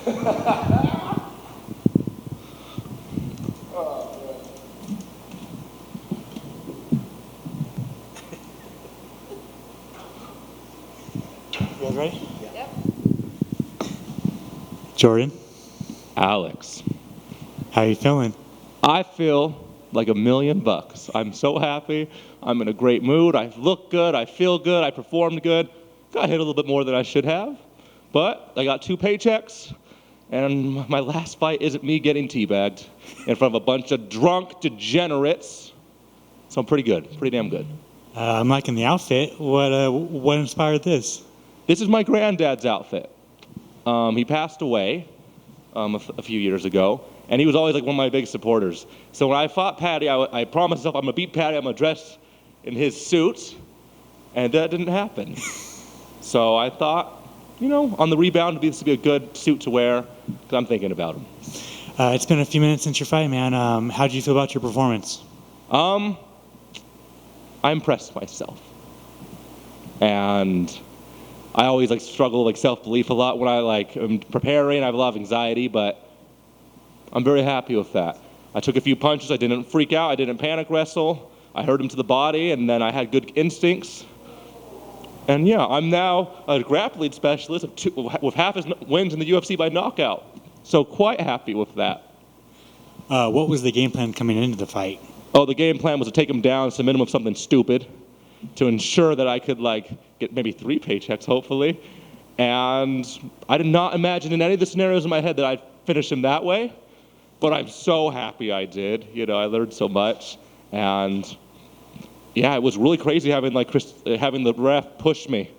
You guys ready? Yep. Jordan, Alex, how you feeling? I feel like $1,000,000. I'm so happy. I'm in a great mood. I look good. I feel good. I performed good. Got hit a little bit more than I should have, but I got 2 paychecks, and my last fight isn't me getting teabagged in front of a bunch of drunk degenerates. So I'm pretty good. Pretty damn good. I'm liking the outfit. What inspired this? This is my granddad's outfit. He passed away a few years ago, and he was always like one of my big supporters. So when I fought Patty, I promised myself I'm gonna beat Patty. I'm gonna dress in his suit, and that didn't happen. So I thought, on the rebound, this would be a good suit to wear because I'm thinking about him. It's been a few minutes since your fight, man. How did you feel about your performance? I impressed myself, and I always struggle with self-belief a lot when I am preparing. I have a lot of anxiety, but I'm very happy with that. I took a few punches. I didn't freak out. I didn't panic wrestle. I hurt him to the body, and then I had good instincts. And yeah, I'm now a grappling specialist with half his wins in the UFC by knockout. So quite happy with that. What was the game plan coming into the fight? Oh, the game plan was to take him down, submit him with something stupid, to ensure that I could get maybe 3 paychecks, hopefully. And I did not imagine in any of the scenarios in my head that I'd finish him that way. But I'm so happy I did. I learned so much. And yeah, it was really crazy having having the ref push me,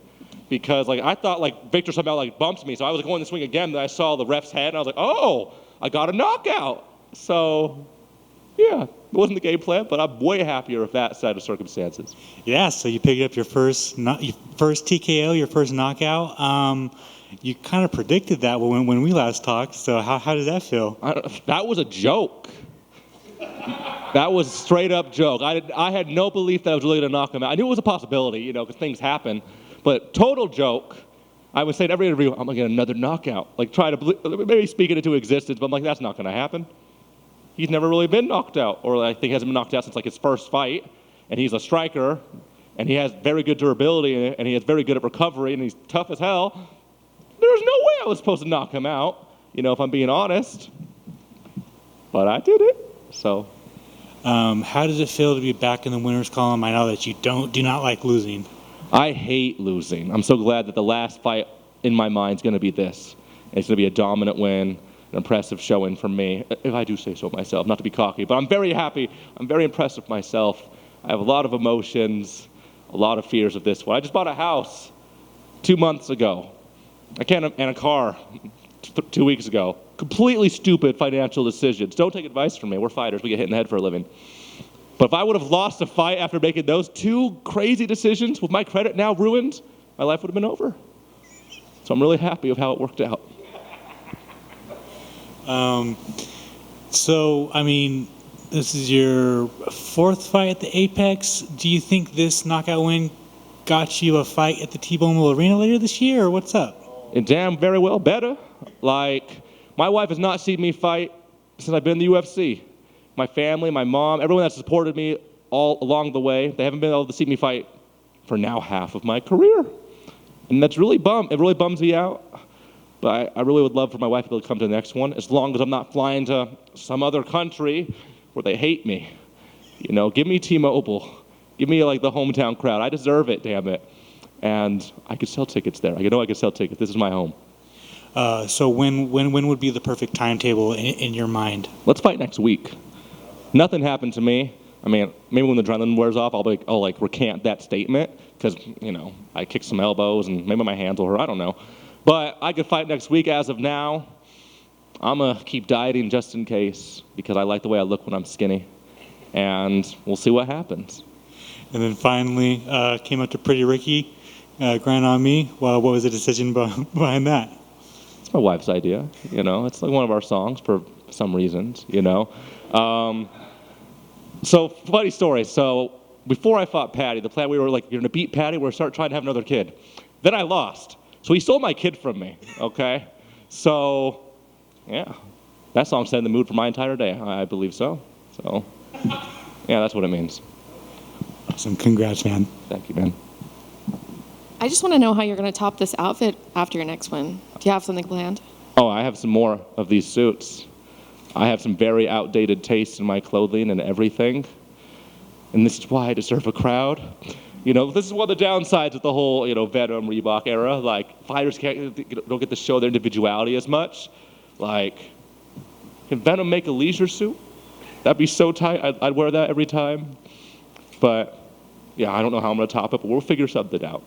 because I thought Victor somehow bumped me, so I was going to swing again. Then I saw the ref's head, and I was like, oh, I got a knockout. So yeah, it wasn't the game plan, but I'm way happier with that set of circumstances. Yeah, so you picked up your first TKO, your first knockout. You kind of predicted that when we last talked. So how did that feel? That was a joke. That was a straight up joke. I had no belief that I was really going to knock him out. I knew it was a possibility, because things happen. But total joke. I would say in every interview, I'm going to get another knockout. Try to maybe speak it into existence, but I'm like, that's not going to happen. He's never really been knocked out, or I think he hasn't been knocked out since his first fight. And he's a striker, and he has very good durability, and he is very good at recovery, and he's tough as hell. There's no way I was supposed to knock him out, if I'm being honest. But I did it. So, how does it feel to be back in the winner's column? I know that you do not like losing. I hate losing. I'm so glad that the last fight in my mind is going to be this. It's going to be a dominant win, an impressive showing from me, if I do say so myself, not to be cocky. But I'm very happy. I'm very impressed with myself. I have a lot of emotions, a lot of fears of this one. I just bought a house 2 months ago. And a car 2 weeks ago. Completely stupid financial decisions. Don't take advice from me. We're fighters. We get hit in the head for a living. But if I would have lost a fight after making those 2 crazy decisions, with my credit now ruined, my life would have been over. So I'm really happy with how it worked out. This is your 4th fight at the Apex. Do you think this knockout win got you a fight at the T-Mobile Arena later this year, or what's up? And damn very well better. My wife has not seen me fight since I've been in the UFC. My family, my mom, everyone that supported me all along the way, they haven't been able to see me fight for now half of my career. And it really bums me out. But I really would love for my wife to be able to come to the next one, as long as I'm not flying to some other country where they hate me. Give me T-Mobile. Give me the hometown crowd. I deserve it, damn it. And I could sell tickets there. I could sell tickets. This is my home. So when would be the perfect timetable in your mind? Let's fight next week. Nothing happened to me. Maybe when the adrenaline wears off, I'll recant that statement, because I kicked some elbows and maybe my hands will hurt. I don't know. But I could fight next week. As of now, I'm gonna keep dieting just in case, because I like the way I look when I'm skinny, and we'll see what happens. And then finally, came up to Pretty Ricky, Grind on Me. Well, what was the decision behind that? It's my wife's idea. It's one of our songs for some reasons. So funny story. So before I fought Patty, the plan, we were you're gonna beat Patty, we're gonna start trying to have another kid. Then I lost. So he stole my kid from me, okay? So Yeah. That song set the mood for my entire day. I believe so. So, yeah, that's what it means. Awesome. Congrats, man. Thank you, man. I just want to know how you're going to top this outfit after your next win. Do you have something planned? Oh, I have some more of these suits. I have some very outdated tastes in my clothing and everything. And this is why I deserve a crowd. You know, this is one of the downsides of the whole, Venom, Reebok era. Like, fighters don't get to show their individuality as much. Like, can Venom make a leisure suit? That'd be so tight. I'd wear that every time. But, yeah, I don't know how I'm going to top it, but we'll figure something out.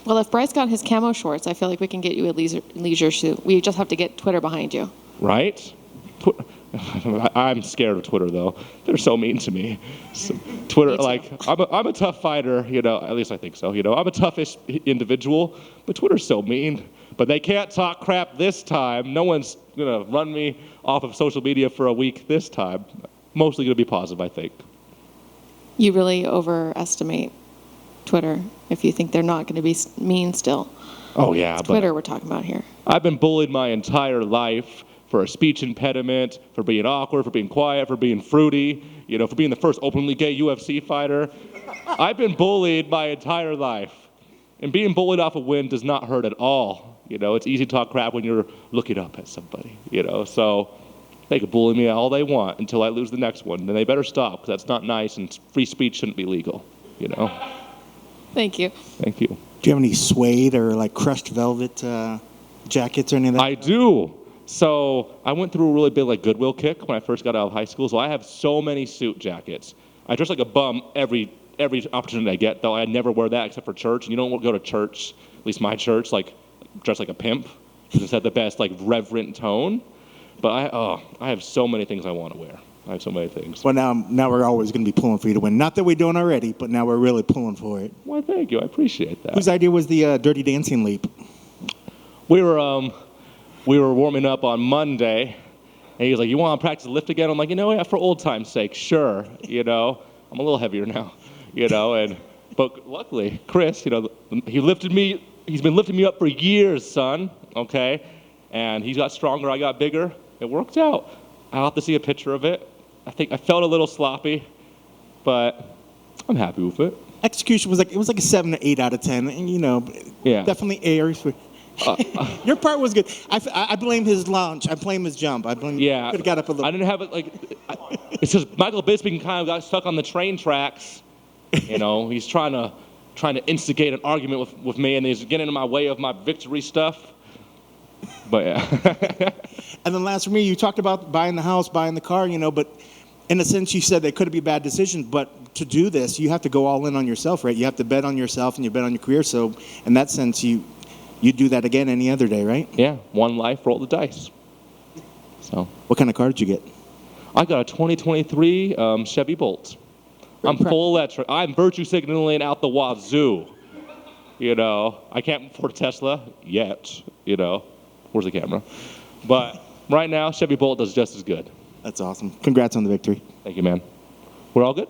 Well, if Bryce got his camo shorts, I feel like we can get you a leisure suit. We just have to get Twitter behind you. Right? I'm scared of Twitter, though. They're so mean to me. So, Twitter, like, I'm a tough fighter, at least I think so. I'm a toughish individual, but Twitter's so mean. But they can't talk crap this time. No one's going to run me off of social media for a week this time. Mostly going to be positive, I think. You really overestimate Twitter if you think they're not going to be mean still. Oh, yeah. It's Twitter we're talking about here. I've been bullied my entire life for a speech impediment, for being awkward, for being quiet, for being fruity, for being the first openly gay UFC fighter. I've been bullied my entire life. And being bullied off a win does not hurt at all. It's easy to talk crap when you're looking up at somebody, So they can bully me all they want until I lose the next one. Then they better stop, because that's not nice, and free speech shouldn't be legal, Thank you. Thank you. Do you have any suede or like crushed velvet jackets or any of that? I do. So I went through a really big Goodwill kick when I first got out of high school. So I have so many suit jackets. I dress like a bum every opportunity I get, though I never wear that except for church. And you don't go to church, at least my church, dress like a pimp, because it's at the best reverent tone. But I have so many things I want to wear. I have so many things. Well, now we're always going to be pulling for you to win. Not that we don't already, but now we're really pulling for it. Well, thank you. I appreciate that. Whose idea was the Dirty Dancing leap? We were warming up on Monday, and he was like, "You want to practice the lift again?" I'm like, yeah, for old time's sake, sure. I'm a little heavier now, but luckily, Chris, he lifted me. He's been lifting me up for years, son. Okay, and he got stronger. I got bigger. It worked out. I'll have to see a picture of it. I think I felt a little sloppy, but I'm happy with it. Execution was it was like a 7 to 8 out of 10, and Yeah. definitely airs. Your part was good. I blame his launch. I blame his jump. I blame. Yeah. Could have got up a little. I didn't have it it's just Michael Bisping kind of got stuck on the train tracks. He's trying to instigate an argument with me, and he's getting in my way of my victory stuff. But yeah. And then last for me, you talked about buying the house, buying the car, but in a sense you said they could be bad decisions, but to do this, you have to go all in on yourself, right? You have to bet on yourself and you bet on your career. So in that sense, you do that again any other day, right? Yeah, one life, roll the dice. So. What kind of car did you get? I got a 2023 Chevy Bolt. I'm full electric. I'm virtue signaling out the wazoo. I can't afford a Tesla yet. Where's the camera? But right now, Chevy Bolt does just as good. That's awesome. Congrats on the victory. Thank you, man. We're all good?